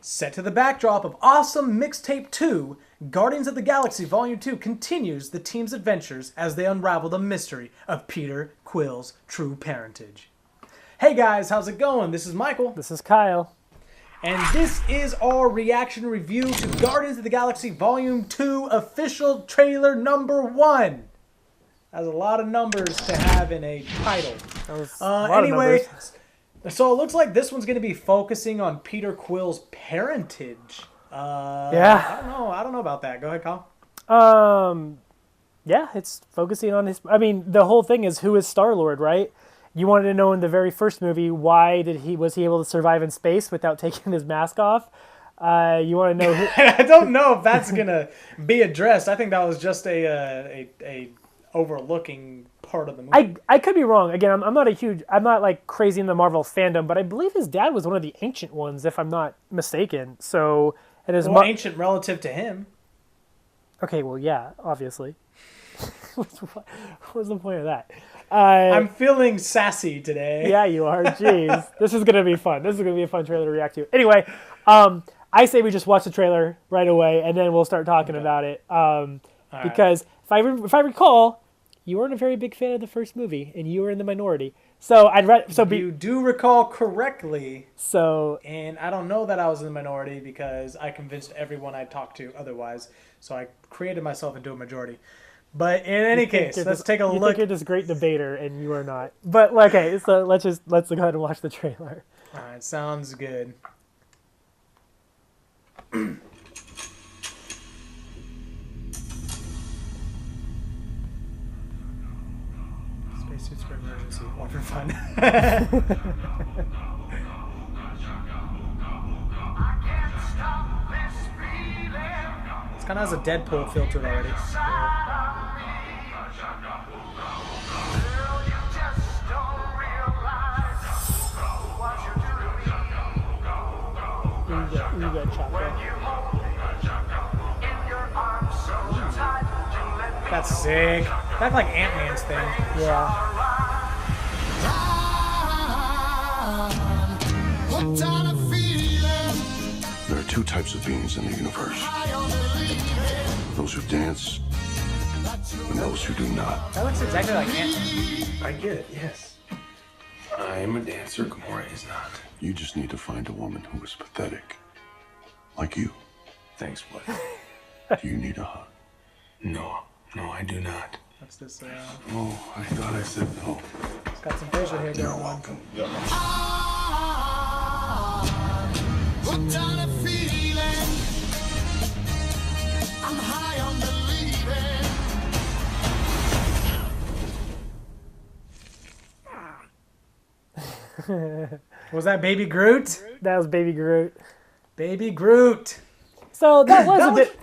Set to the backdrop of Awesome Mixtape 2, Guardians of the Galaxy Volume 2 continues the team's adventures as they unravel the mystery of Peter Quill's true parentage. Hey guys, how's it going? This is Michael. This is Kyle. And this is our reaction review to Guardians of the Galaxy Volume 2 official trailer number 1. That's a lot of numbers to have in a title. Anyway, so it looks like this one's going to be focusing on Peter Quill's parentage. Yeah. I don't know about that. Go ahead, Kyle. Yeah, it's focusing on his... I mean, the whole thing is who is Star-Lord, right? You wanted to know in the very first movie was he able to survive in space without taking his mask off? You want to know who... I don't know if that's going to be addressed. I think that was just a overlooking part of the movie. I could be wrong. Again, I'm not like crazy in the Marvel fandom, but I believe his dad was one of the ancient ones, if I'm not mistaken. So, and his ancient relative to him. Okay, well, yeah, obviously. What's the point of that? I'm feeling sassy today. Yeah, you are. Jeez, this is gonna be fun. This is gonna be a fun trailer to react to. Anyway, I say we just watch the trailer right away, and then we'll start talking about it. Because if I recall, you weren't a very big fan of the first movie, and you were in the minority. So you do recall correctly. So, and I don't know that I was in the minority because I convinced everyone I talked to otherwise. So I created myself into a majority. But in any case, let's take a look. You think you're this great debater, and you are not. But okay, so let's go ahead and watch the trailer. All right, sounds good. Spacesuits for emergency. One for fun. This kind of has a Deadpool filter already. You got chocolate. That's sick. That's like Ant-Man's thing. Yeah. There are two types of beings in the universe. Those who dance and those who do not. That looks exactly like Ant-Man. I get it, yes. I am a dancer, Gamora is not. You just need to find a woman who is pathetic. Like you. Thanks, bud. Do you need a hug? No, I do not. What's this? Oh, I thought I said no. It's got some facial hair You're going on. welcome. Was that Baby Groot? That was Baby Groot. Baby Groot. So that was a bit.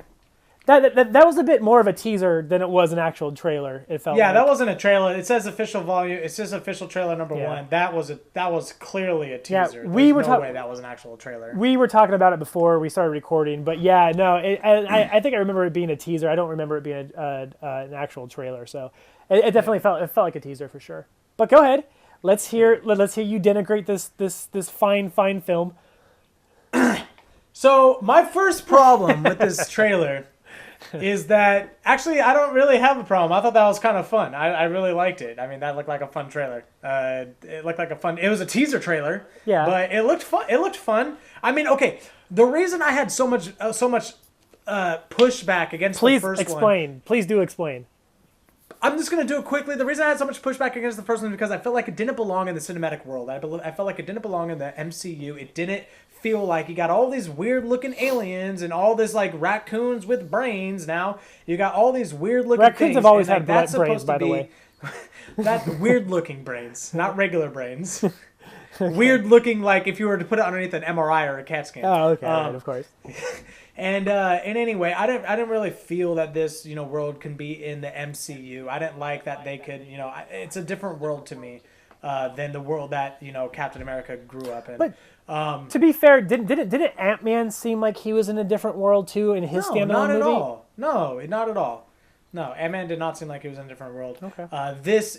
That was a bit more of a teaser than it was an actual trailer. It felt. Yeah, like. that wasn't a trailer. It says official volume. It says official trailer number 1. That was clearly a teaser. Yeah, we were no way that was an actual trailer. We were talking about it before we started recording, but yeah, no, I think I remember it being a teaser. I don't remember it being an actual trailer. So it definitely felt like a teaser for sure. But go ahead. Let's hear you denigrate this fine film. So my first problem with this trailer is that actually I don't really have a problem. I thought that was kind of fun. I really liked it. I mean, that looked like a fun trailer. It looked like it was a teaser trailer. Yeah. But it looked fun. I mean, okay. The reason I had so much pushback against the first one. Please do explain. I'm just going to do it quickly. The reason I had so much pushback against the first one is because I felt like it didn't belong in the cinematic world. I felt like it didn't belong in the MCU. It didn't feel like you got all these weird-looking aliens and all this, like, raccoons with brains now. You got all these weird-looking things. Raccoons have always had that's brains, by the way. That's weird-looking brains, not regular brains. Weird-looking, like, if you were to put it underneath an MRI or a CAT scan. Oh, okay, right, of course. And anyway, I didn't really feel that this world can be in the MCU. I didn't like that they could it's a different world to me than the world that Captain America grew up in. But to be fair, didn't Ant-Man seem like he was in a different world too in his standalone movie? No, not at all. No, Ant-Man did not seem like he was in a different world. Okay.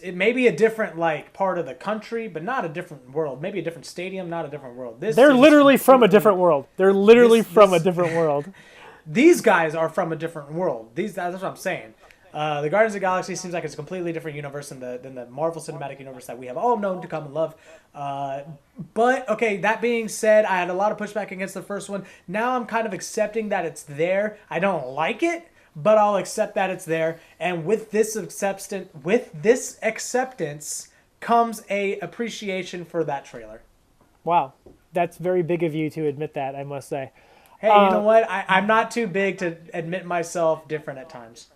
It may be a different like part of the country, but not a different world. Maybe a different stadium, not a different world. They're literally from a different world. They're literally from a different world. These guys are from a different world. That's what I'm saying. The Guardians of the Galaxy seems like it's a completely different universe than the Marvel Cinematic Universe that we have all known to come and love. But, okay, that being said, I had a lot of pushback against the first one. Now I'm kind of accepting that it's there. I don't like it, but I'll accept that it's there. And with this acceptance comes a appreciation for that trailer. Wow. That's very big of you to admit that, I must say. Hey, you know what? I'm not too big to admit myself different at times.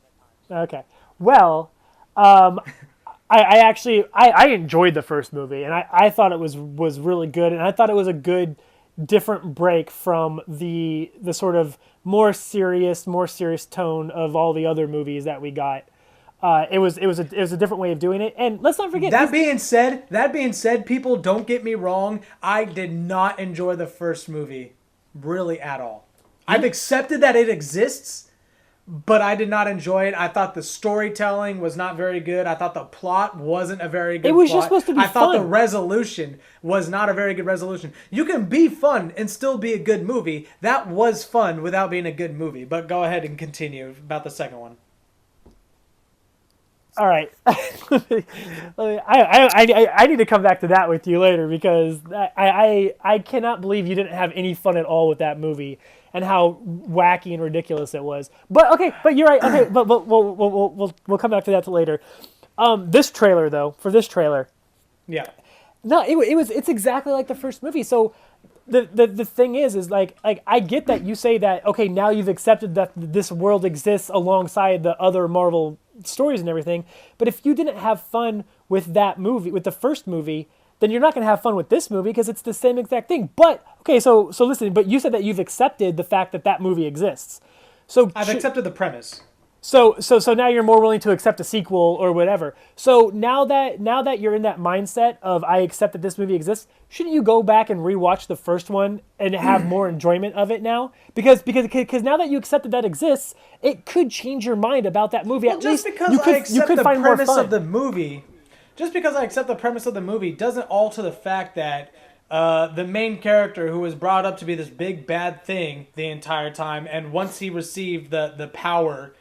Okay. Well, I actually enjoyed the first movie, and I thought it was really good, and I thought it was a good different break from the sort of more serious tone of all the other movies that we got. It was a different way of doing it, and let's not forget. That being said, people, don't get me wrong. I did not enjoy the first movie, really at all. I've accepted that it exists, but I did not enjoy it. I thought the storytelling was not very good. I thought the plot wasn't a very good plot. It was just supposed to be fun. I thought the resolution was not a very good resolution. You can be fun and still be a good movie. That was fun without being a good movie. But go ahead and continue about the second one. All right. I need to come back to that with you later because I cannot believe you didn't have any fun at all with that movie and how wacky and ridiculous it was. But okay, but you're right. Okay, but we'll come back to that later. This trailer though, for this trailer. Yeah. No, it's exactly like the first movie. So the thing is like I get that you say that, okay, now you've accepted that this world exists alongside the other Marvel stories and everything, but if you didn't have fun with that movie, with the first movie, then you're not going to have fun with this movie because it's the same exact thing. But okay, so listen, but you said that you've accepted the fact that movie exists. So I've accepted the premise. So now you're more willing to accept a sequel or whatever. So now that you're in that mindset of I accept that this movie exists, shouldn't you go back and rewatch the first one and have more enjoyment of it now? Because now that you accept that exists, it could change your mind about that movie. Well, At just least because you could, I accept you could the find more premise fun. of the movie, just because I accept the premise of the movie doesn't alter the fact that the main character, who was brought up to be this big bad thing the entire time, and once he received the power,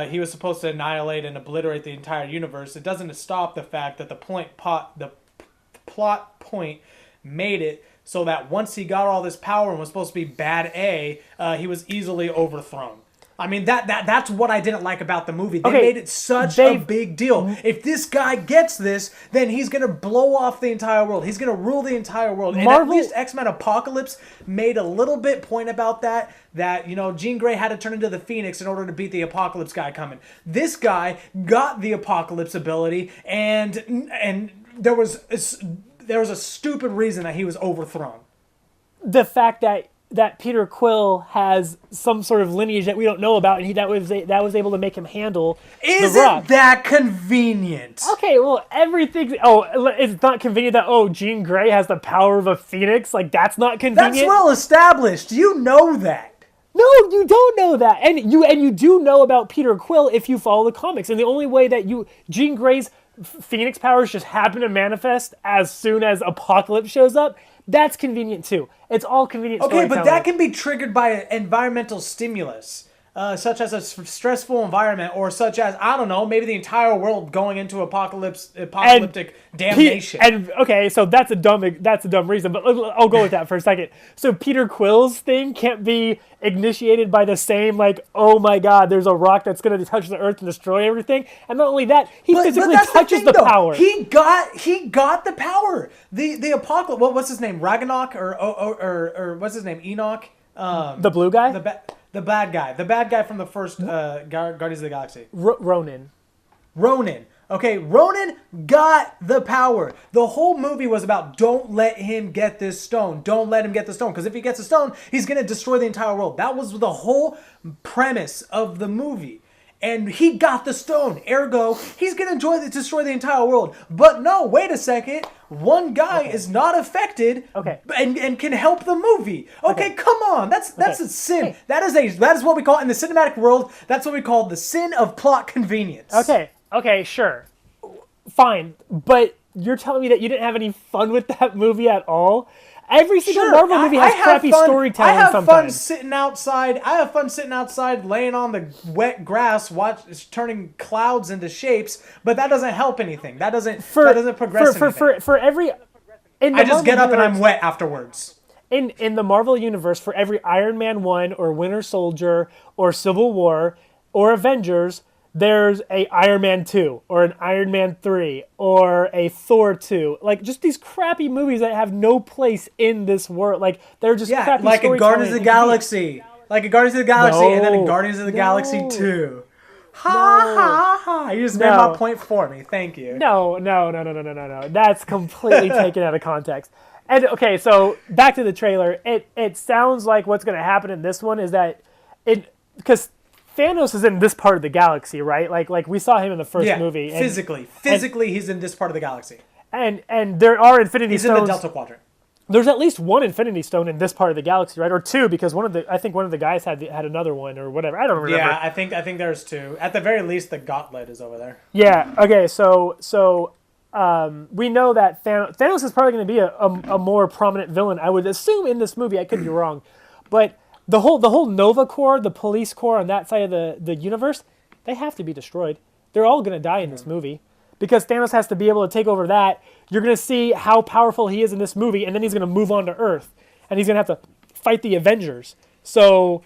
he was supposed to annihilate and obliterate the entire universe. It doesn't stop the fact that the plot point made it so that once he got all this power and was supposed to be bad he was easily overthrown. I mean, that's what I didn't like about the movie. They made it such a big deal. If this guy gets this, then he's going to blow off the entire world. He's going to rule the entire world. And at least X-Men Apocalypse made a little bit point about that, Jean Grey had to turn into the Phoenix in order to beat the Apocalypse guy coming. This guy got the Apocalypse ability, and there was a stupid reason that he was overthrown. The fact that Peter Quill has some sort of lineage that we don't know about, and that was able to make him handle the Rock. Isn't that convenient? Okay, well, everything. Oh, it's not convenient that Jean Grey has the power of a phoenix. Like that's not convenient. That's well established. You know that. No, you don't know that, and you do know about Peter Quill if you follow the comics. And the only way that Jean Grey's phoenix powers just happen to manifest as soon as Apocalypse shows up. That's convenient too. It's all convenient. Okay, but that can be triggered by an environmental stimulus, such as a stressful environment, or such as, I don't know, maybe the entire world going into apocalyptic damnation. Okay, so that's a dumb reason, but I'll go with that for a second. So Peter Quill's thing can't be initiated by the same, like, oh my god, there's a rock that's going to touch the earth and destroy everything. And not only that, he physically touches the power. He got the power. The Apocalypse. What's his name? Ragnarok or what's his name? Enoch. The blue guy. The bad guy from the first Guardians of the Galaxy. Ronan. Okay, Ronan got the power. The whole movie was about don't let him get this stone. Don't let him get the stone. Because if he gets the stone, he's going to destroy the entire world. That was the whole premise of the movie. and he got the stone. Ergo, he's gonna destroy the entire world. But no, wait a second. One guy is not affected, and can help the movie. Okay, come on, that's a sin. Hey. That is what we call in the cinematic world. That's what we call the sin of plot convenience. Okay, sure, fine, but you're telling me that you didn't have any fun with that movie at all? Every single Marvel movie has crappy storytelling. I have sometimes. fun sitting outside. I have fun sitting outside, laying on the wet grass, turning clouds into shapes. But that doesn't help anything. That doesn't progress anything. For every. I just get up and I'm wet afterwards. In the Marvel universe, for every Iron Man 1 or Winter Soldier or Civil War or Avengers, there's a Iron Man 2 or an Iron Man 3 or a Thor 2. Like, just these crappy movies that have no place in this world. Like, they're just crappy like a Guardians of the Galaxy. Like a Guardians of the Galaxy and then a Guardians of the Galaxy 2. Ha. You just made my point for me. Thank you. No. That's completely taken out of context. And, okay, so back to the trailer. It sounds like what's going to happen in this one is that because Thanos is in this part of the galaxy, right? Like we saw him in the first movie. Physically, he's in this part of the galaxy. And there are Infinity Stones. He's in the Delta Quadrant. There's at least one Infinity Stone in this part of the galaxy, right? Or two, because I think one of the guys had another one or whatever. I don't remember. Yeah, I think there's two. At the very least, the Gauntlet is over there. Yeah. Okay. So we know that Thanos is probably going to be a more prominent villain. I would assume in this movie. I could be wrong, but the whole Nova Corps, the police corps on that side of the universe, they have to be destroyed. They're all going to die in this movie because Thanos has to be able to take over that. You're going to see how powerful he is in this movie, and then he's going to move on to Earth, and he's going to have to fight the Avengers. So,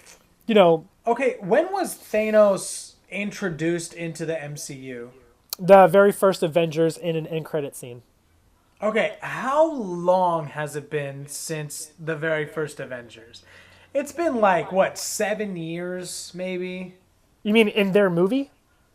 Okay, when was Thanos introduced into the MCU? The very first Avengers in an end credit scene. Okay, how long has it been since the very first Avengers? It's been 7 years, maybe? You mean in their movie?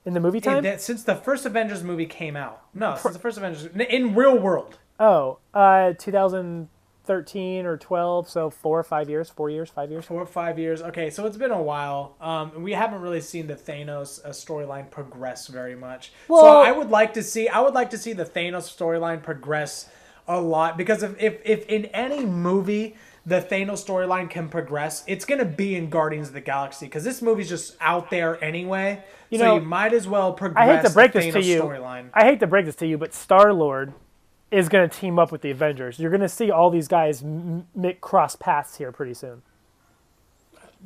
In the movie time? Since the first Avengers movie came out. No, since the first Avengers... In real world. 2013 or 12, so 4 or 5 years, 4 years, 5 years. 4 or 5 years. Okay, so it's been a while. We haven't really seen the Thanos storyline progress very much. Well, so I would like to see the Thanos storyline progress a lot, because if in any movie the Thanos storyline can progress, it's going to be in Guardians of the Galaxy, because this movie's just out there anyway. So you might as well progress the Thanos storyline. I hate to break this to you, but Star-Lord is going to team up with the Avengers. You're going to see all these guys cross paths here pretty soon.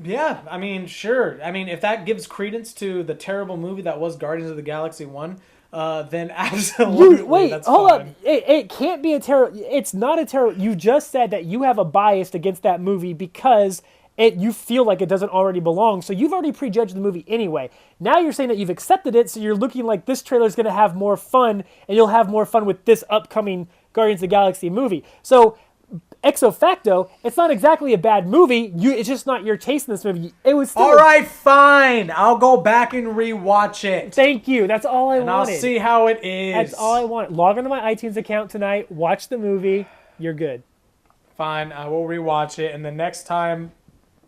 Yeah, I mean, sure. I mean, if that gives credence to the terrible movie that was Guardians of the Galaxy 1, then absolutely, that's hold fine. up. It can't be a terrible... It's not a terrible... You just said that you have a bias against that movie because you feel like it doesn't already belong, so you've already prejudged the movie anyway. Now you're saying that you've accepted it, so you're looking like this trailer is going to have more fun, and you'll have more fun with this upcoming Guardians of the Galaxy movie. So, ipso facto, it's not exactly a bad movie. It's just not your taste in this movie. It was still... All right, fine. I'll go back and rewatch it. Thank you. That's all I wanted. And I'll see how it is. That's all I want. Log onto my iTunes account tonight, watch the movie. You're good. Fine, I will rewatch it, and the next time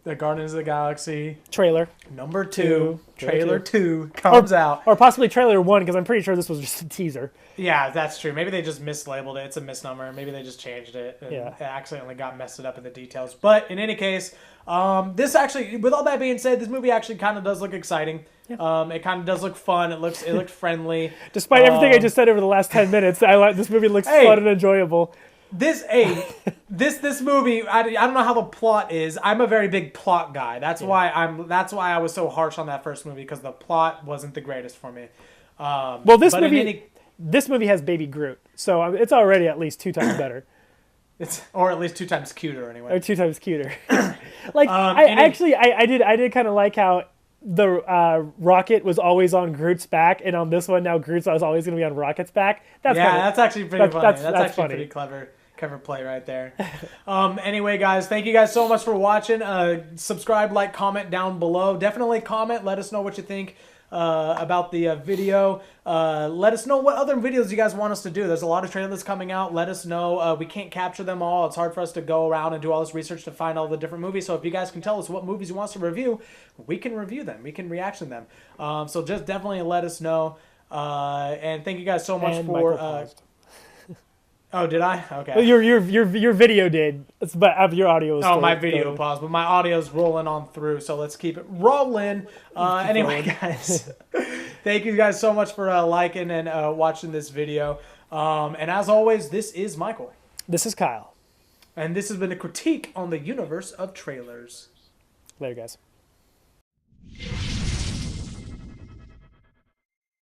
the Guardians of the Galaxy trailer number 2, trailer 2 comes out. Or possibly trailer 1, because I'm pretty sure this was just a teaser. Yeah, that's true. Maybe they just mislabeled it. It's a misnomer. Maybe they just changed it and accidentally got messed up in the details. But in any case, this actually, with all that being said, this movie actually kind of does look exciting. Yeah. It kind of does look fun. It looked friendly. Despite everything I just said over the last 10 minutes, this movie looks fun and enjoyable. This movie, I don't know how the plot is. I'm a very big plot guy. That's why I was so harsh on that first movie, because the plot wasn't the greatest for me. This movie has Baby Groot, so it's already at least 2 times better. Or at least 2 times cuter, anyway. Or 2 times cuter. I did kind of like how the Rocket was always on Groot's back, and on this one now Groot's always going to be on Rocket's back. That's actually pretty funny. That's actually funny. Pretty clever play right there. Anyway, guys, thank you guys so much for watching. Subscribe, like, comment down below. Definitely comment. Let us know what you think. about the video. Let us know what other videos you guys want us to do. There's a lot of trailers coming out. Let us know. We can't capture them all. It's hard for us to go around and do all this research to find all the different movies. So if you guys can tell us what movies you want us to review, we can review them. We can reaction them. So just definitely let us know. And thank you guys so much for. Oh, did I? Okay. Well, your video did, but your audio was. Oh, my video paused, but my audio's rolling on through. So let's keep it rolling. Anyway, guys, thank you guys so much for liking and watching this video. And as always, this is Michael. This is Kyle. And this has been a critique on the universe of trailers. Later, guys.